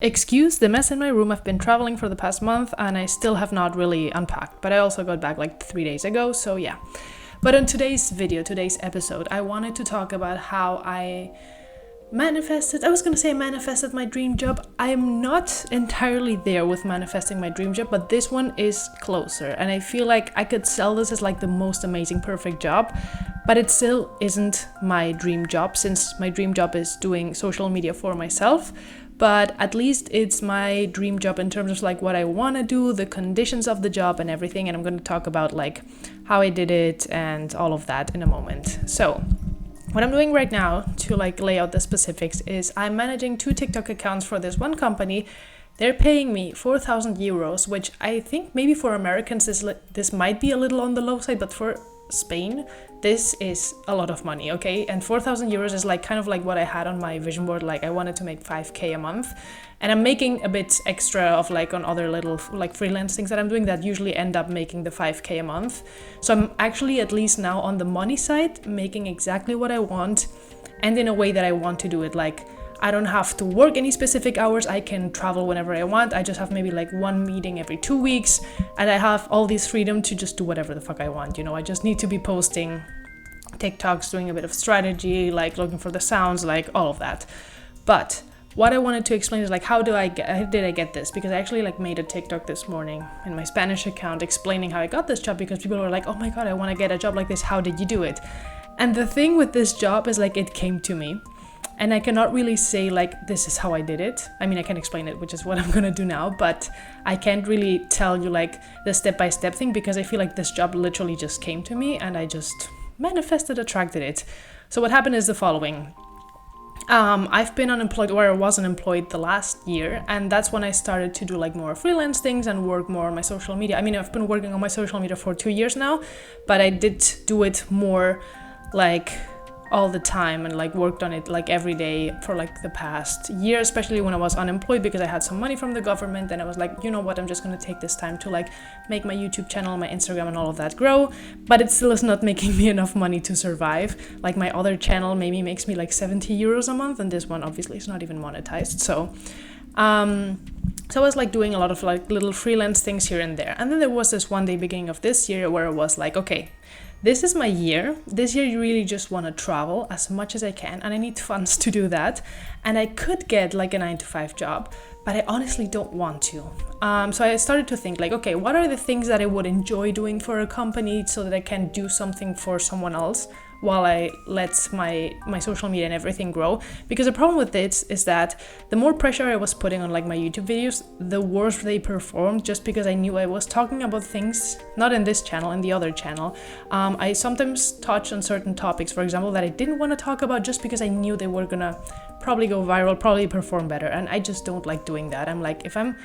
Excuse the mess in my room. I've been traveling for the past month and I still have not really unpacked, but I also got back like 3 days ago, so yeah. But in today's episode, I wanted to talk about how I manifested my dream job. I am not entirely there with manifesting my dream job, but this one is closer, and I feel like I could sell this as like the most amazing, perfect job, but it still isn't my dream job, since my dream job is doing social media for myself. But at least it's my dream job in terms of like what I want to do, the conditions of the job and everything. And I'm going to talk about like how I did it and all of that in a moment. So what I'm doing right now to like lay out the specifics is I'm managing 2 TikTok accounts for this one company. They're paying me 4,000 euros, which I think maybe for Americans this might be a little on the low side, but for Spain, this is a lot of money, okay? And 4,000 euros is like kind of like what I had on my vision board. Like I wanted to make 5k a month, and I'm making a bit extra of like on other little like freelance things that I'm doing that usually end up making the 5k a month. So I'm actually at least now on the money side making exactly what I want, and in a way that I want to do it. Like I don't have to work any specific hours. I can travel whenever I want. I just have maybe like one meeting every 2 weeks, and I have all this freedom to just do whatever the fuck I want. You know, I just need to be posting TikToks, doing a bit of strategy, like looking for the sounds, like all of that. But what I wanted to explain is like how did I get this? Because I actually like made a TikTok this morning in my Spanish account explaining how I got this job, because people were like, oh my god, I want to get a job like this. How did you do it? And the thing with this job is like it came to me. And I cannot really say like, this is how I did it. I mean, I can explain it, which is what I'm gonna do now, but I can't really tell you like the step-by-step thing, because I feel like this job literally just came to me and I just attracted it. So what happened is the following. I've been unemployed, or I was unemployed the last year, and that's when I started to do like more freelance things and work more on my social media. I mean, I've been working on my social media for 2 years now, but I did do it more like all the time and like worked on it like every day for like the past year, especially when I was unemployed, because I had some money from the government, and I was like, you know what, I'm just gonna take this time to like make my YouTube channel, my Instagram and all of that grow. But it still is not making me enough money to survive. Like my other channel maybe makes me like 70 euros a month, and this one obviously is not even monetized. So I was like doing a lot of like little freelance things here and there. And then there was this one day beginning of this year where I was like, okay, this is my year. This year you really just want to travel as much as I can, and I need funds to do that. And I could get like a 9-to-5 job, but I honestly don't want to. So I started to think like, okay, what are the things that I would enjoy doing for a company so that I can do something for someone else while I let my social media and everything grow? Because the problem with this is that the more pressure I was putting on like my YouTube videos, the worse they performed, just because I knew I was talking about things, not in this channel, in the other channel. I sometimes touch on certain topics, for example, that I didn't want to talk about, just because I knew they were gonna probably go viral, probably perform better, and I just don't like doing that. I'm like, if I'm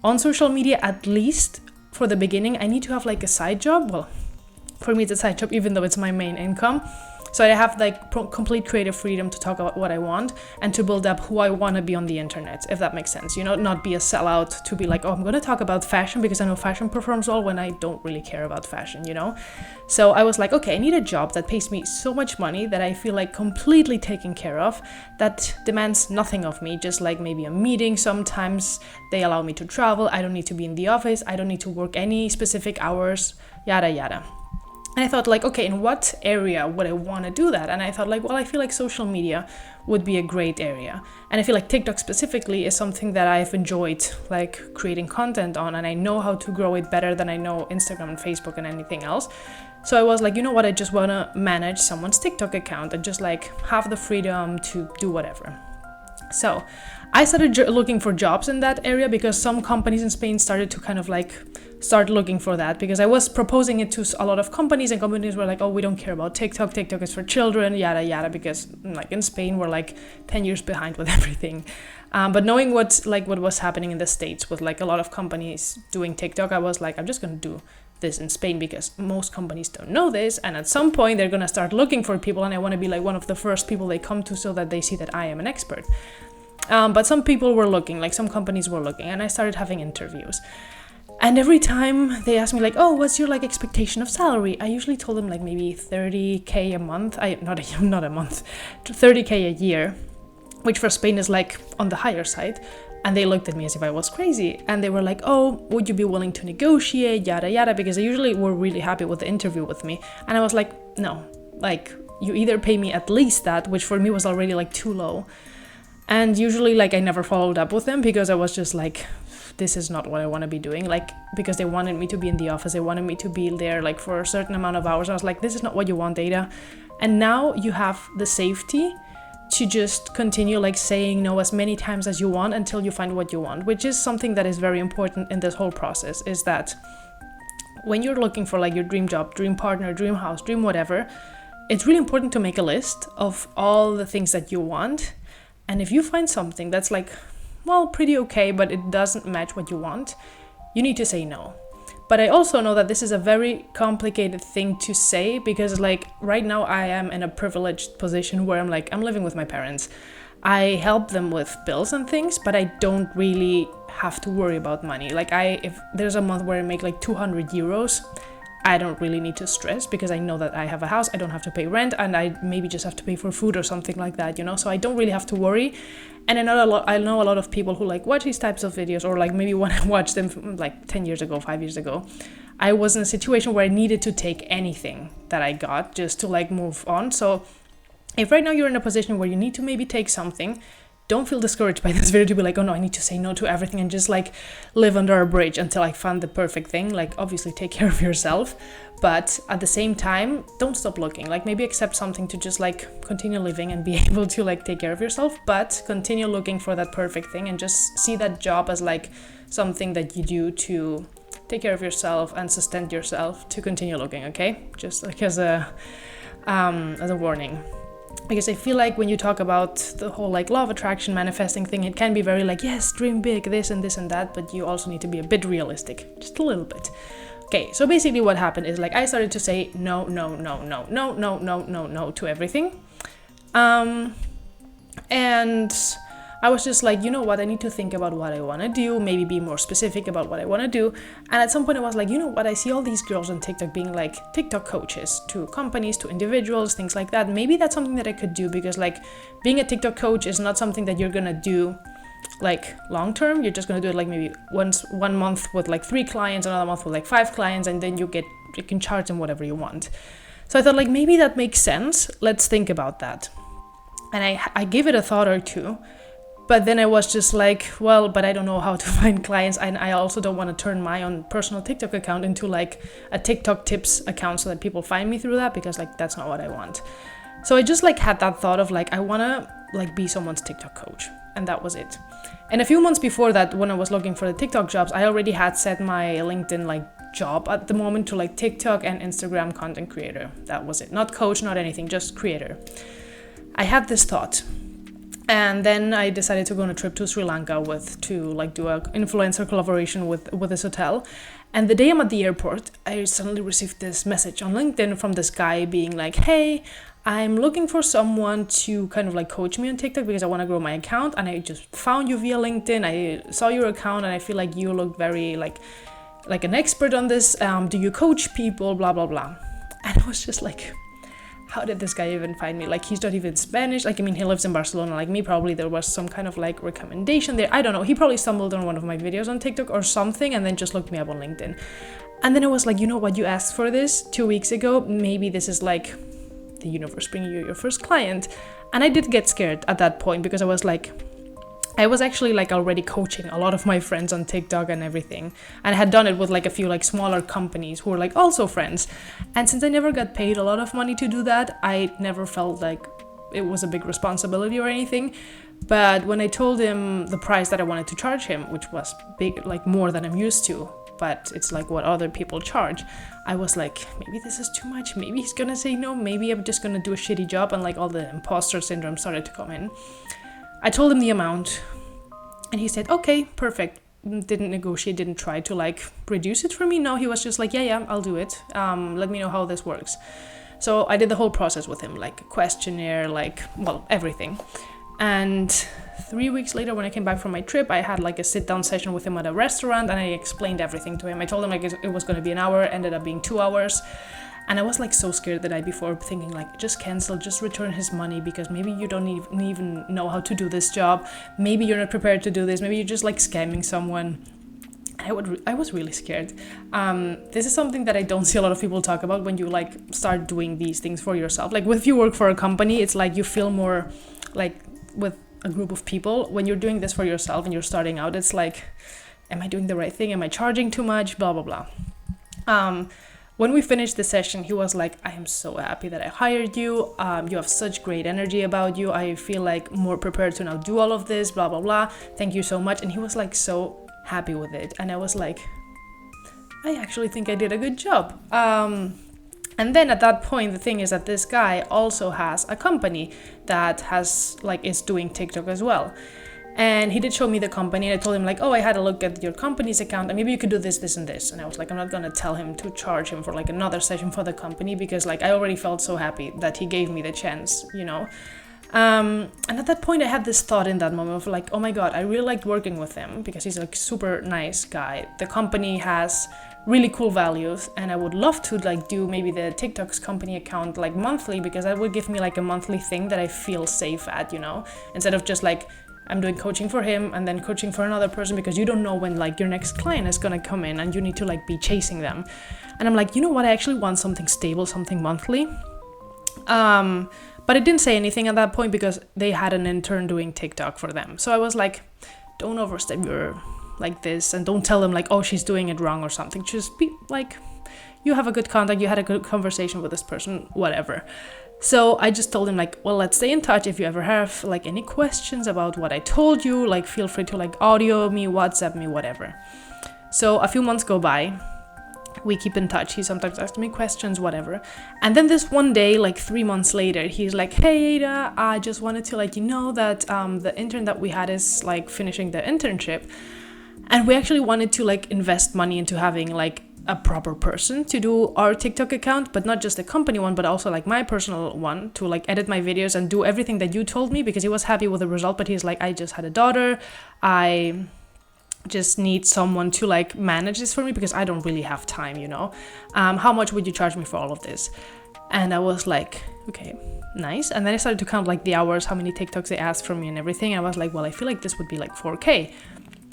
on social media, at least for the beginning, I need to have like a side job. Well, for me it's a side job, even though it's my main income. So I have like complete creative freedom to talk about what I want and to build up who I want to be on the internet, if that makes sense. You know, not be a sellout to be like, oh, I'm going to talk about fashion because I know fashion performs well, when I don't really care about fashion, you know? So I was like, okay, I need a job that pays me so much money that I feel like completely taken care of, that demands nothing of me, just like maybe a meeting sometimes. They allow me to travel. I don't need to be in the office. I don't need to work any specific hours, yada, yada. And I thought like, okay, in what area would I want to do that? And I thought like, well, I feel like social media would be a great area. And I feel like TikTok specifically is something that I've enjoyed like creating content on, and I know how to grow it better than I know Instagram and Facebook and anything else. So I was like, you know what, I just want to manage someone's TikTok account and just like have the freedom to do whatever. So I started looking for jobs in that area, because some companies in Spain started to kind of like start looking for that, because I was proposing it to a lot of companies, and companies were like, oh, we don't care about TikTok. TikTok is for children, yada, yada, because like in Spain, we're like 10 years behind with everything. But knowing what was happening in the States with like a lot of companies doing TikTok, I was like, I'm just going to do this in Spain, because most companies don't know this, and at some point they're going to start looking for people, and I want to be like one of the first people they come to, so that they see that I am an expert. But some people were looking, like some companies were looking, and I started having interviews. And every time they asked me like, oh, what's your like expectation of salary? I usually told them like maybe 30k a month. Not a month, 30k a year, which for Spain is like on the higher side. And they looked at me as if I was crazy. And they were like, oh, would you be willing to negotiate, yada, yada, because they usually were really happy with the interview with me. And I was like, no, like, you either pay me at least that, which for me was already like too low. And usually, like, I never followed up with them because I was just like, this is not what I want to be doing. Like, because they wanted me to be in the office, they wanted me to be there like for a certain amount of hours. I was like, this is not what you want, Ada. And now you have the safety to just continue like saying no as many times as you want until you find what you want, which is something that is very important in this whole process, is that when you're looking for like your dream job, dream partner, dream house, dream whatever, it's really important to make a list of all the things that you want. And if you find something that's like, well, pretty okay, but it doesn't match what you want, you need to say no. But I also know that this is a very complicated thing to say because like right now I am in a privileged position where I'm living with my parents. I help them with bills and things, but I don't really have to worry about money. Like if there's a month where I make like 200 euros, I don't really need to stress because I know that I have a house, I don't have to pay rent, and I maybe just have to pay for food or something like that, so I don't really have to worry. And I know a lot of people who like watch these types of videos, or like maybe when I watched them from like 10 years ago, 5 years ago, I was in a situation where I needed to take anything that I got just to like move on. So if right now you're in a position where you need to maybe take something, don't feel discouraged by this video to be like, oh no, I need to say no to everything and just like live under a bridge until I find the perfect thing. Like obviously take care of yourself, but at the same time, don't stop looking. Like maybe accept something to just like continue living and be able to like take care of yourself, but continue looking for that perfect thing and just see that job as like something that you do to take care of yourself and sustain yourself to continue looking, okay? Just like as a warning. Because I feel like when you talk about the whole like law of attraction manifesting thing, it can be very like, yes, dream big, this and this and that, but you also need to be a bit realistic, just a little bit. Okay, so basically what happened is like I started to say no to everything. And I was just like, you know what, I need to think about what I want to do, maybe be more specific about what I want to do. And at some point I was like, you know what, I see all these girls on TikTok being like TikTok coaches to companies, to individuals, things like that. Maybe that's something that I could do, because like being a TikTok coach is not something that you're going to do like long term. You're just going to do it like maybe one month with like 3 clients, another month with like 5 clients, and then you can charge them whatever you want. So I thought like maybe that makes sense. Let's think about that. And I gave it a thought or two. But then I was just like, well, but I don't know how to find clients. And I also don't want to turn my own personal TikTok account into like a TikTok tips account so that people find me through that, because like that's not what I want. So I just like had that thought of like, I want to like be someone's TikTok coach. And that was it. And a few months before that, when I was looking for the TikTok jobs, I already had set my LinkedIn like job at the moment to like TikTok and Instagram content creator. That was it. Not coach, not anything, just creator. I had this thought. And then I decided to go on a trip to Sri Lanka to like do an influencer collaboration with this hotel. And the day I'm at the airport, I suddenly received this message on LinkedIn from this guy being like, hey, I'm looking for someone to kind of like coach me on TikTok because I want to grow my account. And I just found you via LinkedIn. I saw your account and I feel like you look very like an expert on this. Do you coach people? Blah, blah, blah. And I was just like, how did this guy even find me? Like, he's not even Spanish. Like, I mean, he lives in Barcelona like me. Probably there was some kind of like recommendation there. I don't know. He probably stumbled on one of my videos on TikTok or something and then just looked me up on LinkedIn. And then I was like, you know what? You asked for this 2 weeks ago. Maybe this is like the universe bringing you your first client. And I did get scared at that point because I was like, I was actually like already coaching a lot of my friends on TikTok and everything. And I had done it with like a few like smaller companies who were like also friends. And since I never got paid a lot of money to do that, I never felt like it was a big responsibility or anything. But when I told him the price that I wanted to charge him, which was big, like more than I'm used to, but it's like what other people charge, I was like, maybe this is too much. Maybe he's gonna say no. Maybe I'm just gonna do a shitty job. And like all the imposter syndrome started to come in. I told him the amount and he said, okay, perfect. Didn't negotiate, didn't try to like reduce it for me. No, he was just like, yeah, I'll do it. Let me know how this works. So I did the whole process with him, like questionnaire, like, well, everything. And 3 weeks later, when I came back from my trip, I had like a sit down session with him at a restaurant and I explained everything to him. I told him like it was going to be an hour, ended up being 2 hours. And I was like so scared the night before, thinking like, just cancel, just return his money, because maybe you don't even know how to do this job. Maybe you're not prepared to do this. Maybe you're just like scamming someone. I was really scared. This is something that I don't see a lot of people talk about when you like start doing these things for yourself. Like if you work for a company, it's like you feel more like with a group of people. When you're doing this for yourself and you're starting out, it's like, am I doing the right thing? Am I charging too much? Blah, blah, blah. When we finished the session, he was like, I am so happy that I hired you. You have such great energy about you. I feel like more prepared to now do all of this, blah, blah, blah. Thank you so much. And he was like so happy with it. And I was like, I actually think I did a good job. And then at that point, the thing is that this guy also has a company that is doing TikTok as well. And he did show me the company, and I told him like, oh, I had a look at your company's account, and maybe you could do this, this, and this. And I was like, I'm not gonna tell him to charge him for like another session for the company, because like I already felt so happy that he gave me the chance, you know. And at that point I had this thought in that moment of like, oh my god, I really liked working with him because he's like super nice guy. The company has really cool values, and I would love to like do maybe the TikTok's company account like monthly, because that would give me like a monthly thing that I feel safe at, you know, instead of just like I'm doing coaching for him and then coaching for another person, because you don't know when like your next client is gonna come in and you need to like be chasing them. And I'm like, you know what, I actually want something stable, something monthly. But I didn't say anything at that point because they had an intern doing TikTok for them. So I was like, don't overstep your like this, and don't tell them like, oh, she's doing it wrong or something. Just be like, you have a good contact, you had a good conversation with this person, whatever. So I just told him like, well, let's stay in touch. If you ever have like any questions about what I told you, like feel free to like audio me, WhatsApp me, whatever. So a few months go by. We keep in touch. He sometimes asks me questions, whatever. And then this one day, like 3 months later, he's like, hey, Ada, I just wanted to let you know that the intern that we had is like finishing the internship. And we actually wanted to like invest money into having like a proper person to do our TikTok account, but not just the company one, but also like my personal one to like edit my videos and do everything that you told me, because he was happy with the result. But he's like, I just had a daughter. I just need someone to like manage this for me because I don't really have time, you know. How much would you charge me for all of this? And I was like, okay, nice. And then I started to count like the hours, how many TikToks they asked from me and everything. I was like, well, I feel like this would be like 4K.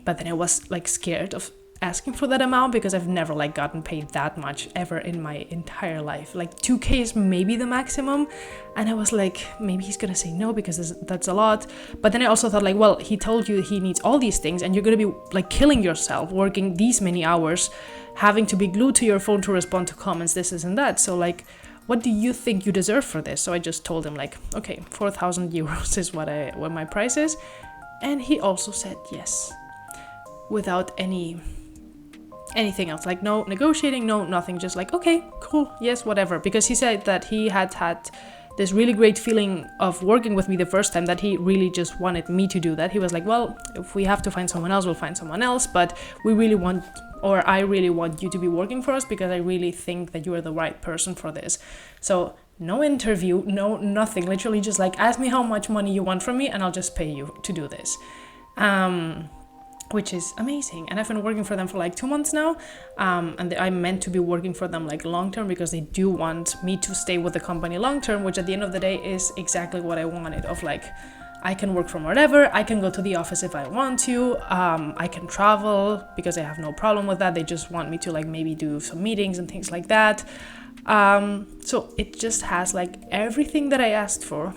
But then I was like scared of asking for that amount because I've never like gotten paid that much ever in my entire life. Like 2K is maybe the maximum. And I was like, maybe he's gonna say no because that's a lot. But then I also thought like, well, he told you he needs all these things and you're gonna be like killing yourself working these many hours, having to be glued to your phone to respond to comments, this and that. So like, what do you think you deserve for this? So I just told him like, okay, 4,000 euros is what my price is. And he also said yes, without anything else, like no negotiating, no nothing, just like, okay, cool, yes, whatever. Because he said that he had this really great feeling of working with me the first time, that he really just wanted me to do that. He was like, well, if we have to find someone else, we'll find someone else, but I really want you to be working for us because I really think that you are the right person for this. So no interview, no nothing, literally just like, ask me how much money you want from me and I'll just pay you to do this. Which is amazing. And I've been working for them for like 2 months now. And I'm meant to be working for them like long term because they do want me to stay with the company long term, which at the end of the day is exactly what I wanted, of like, I can work from wherever, I can go to the office if I want to, I can travel because I have no problem with that. They just want me to like maybe do some meetings and things like that. So it just has like everything that I asked for.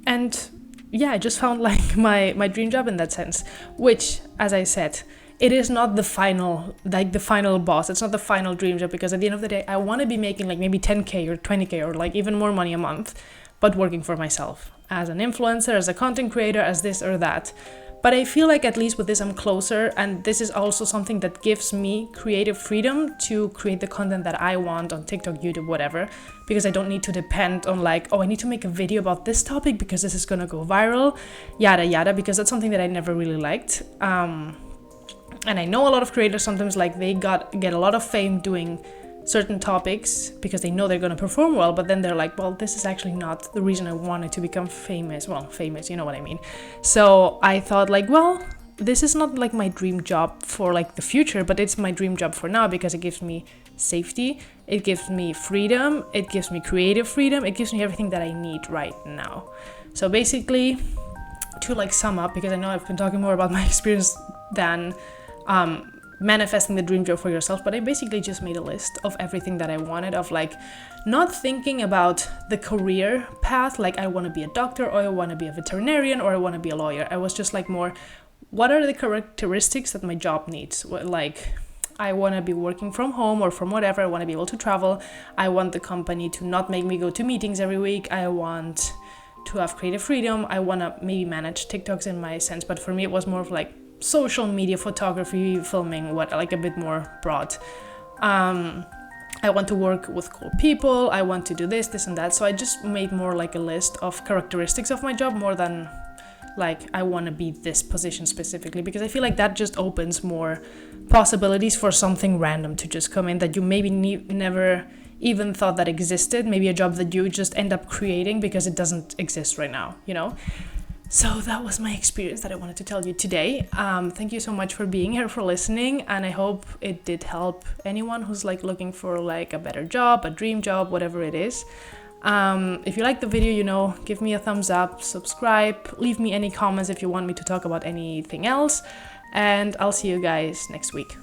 And yeah, I just found like my dream job in that sense, which, as I said, it is not the final boss. It's not the final dream job, because at the end of the day, I want to be making like maybe 10K or 20K or like even more money a month, but working for myself as an influencer, as a content creator, as this or that. But I feel like at least with this, I'm closer. And this is also something that gives me creative freedom to create the content that I want on TikTok, YouTube, whatever. Because I don't need to depend on like, oh, I need to make a video about this topic because this is going to go viral, yada, yada. Because that's something that I never really liked. And I know a lot of creators sometimes like they get a lot of fame doing certain topics because they know they're going to perform well, but then they're like, well, this is actually not the reason I wanted to become famous. Well, famous, you know what I mean. So I thought like, well, this is not like my dream job for like the future, but it's my dream job for now because it gives me safety, it gives me freedom, it gives me creative freedom, it gives me everything that I need right now. So basically, to like sum up, because I know I've been talking more about my experience than manifesting the dream job for yourself, but I basically just made a list of everything that I wanted, of like not thinking about the career path, like I want to be a doctor, or I want to be a veterinarian, or I want to be a lawyer. I was just like more, what are the characteristics that my job needs? Like, I want to be working from home or from whatever. I want to be able to travel. I want the company to not make me go to meetings every week. I want to have creative freedom. I want to maybe manage TikToks in my sense, but for me it was more of like social media, photography, filming, what like a bit more broad. I want to work with cool people. I want to do this and that. So I just made more like a list of characteristics of my job more than like I want to be this position specifically, because I feel like that just opens more possibilities for something random to just come in that you maybe never even thought that existed. Maybe a job that you just end up creating because it doesn't exist right now, you know? So that was my experience that I wanted to tell you today. Thank you so much for being here, for listening, and I hope it did help anyone who's like looking for like a better job, a dream job, whatever it is. If you like the video, you know, give me a thumbs up, subscribe, leave me any comments if you want me to talk about anything else, and I'll see you guys next week.